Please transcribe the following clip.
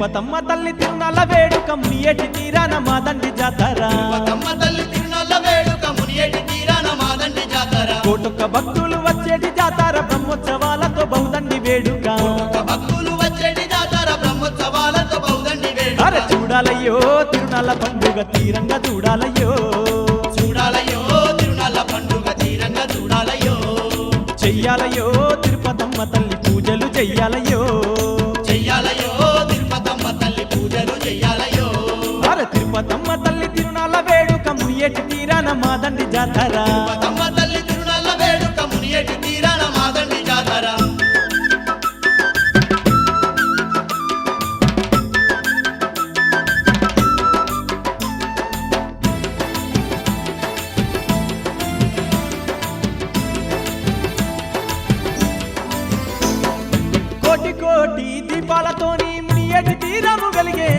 తిరుపతమ్మ తల్లి తిరునాళ్ళ వేడుక మునియేటి తీరాన మాదండి జాతర తిరుపతమ్మ తల్లి తిరునాళ్ళ వేడుక మునియేటి తీరాన మాదండి జాతర కోటొక్క భక్తులు వచ్చేటి జాతర బ్రహ్మోత్సవాలతో బహుదండి వేడుక ఒక భక్తులు వచ్చేటి జాతర బ్రహ్మోత్సవాలతో బహుదండి వేడుక అరే చూడాలయ్యో తిరునాళ్ళ పండుగ తీరంగా చూడాలయ్యో చూడాలయ్యో తిరునాళ్ళ పండుగ తీరంగా చూడాలయ్యో చెయ్యాలయ్యో తిరుపతమ్మ తల్లి పూజలు చెయ్యాలయ్యో చెయ్యాలయ్యో తిరుపతమ్మ తల్లి పూజలు చెయ్యాలయ్యో అరే తిరుపతమ్మ తల్లి తిరునాళ్ళ వేడుక మునియేటి తీరాన మాదండి జాతర తిరుపతమ్మ తల్లి తిరునాళ్ళ వేడుక మునియేటి తీరాన మాదండి జాతర కోటి కోటి దీపాలతోని మునియేటి తీరము వెలిగే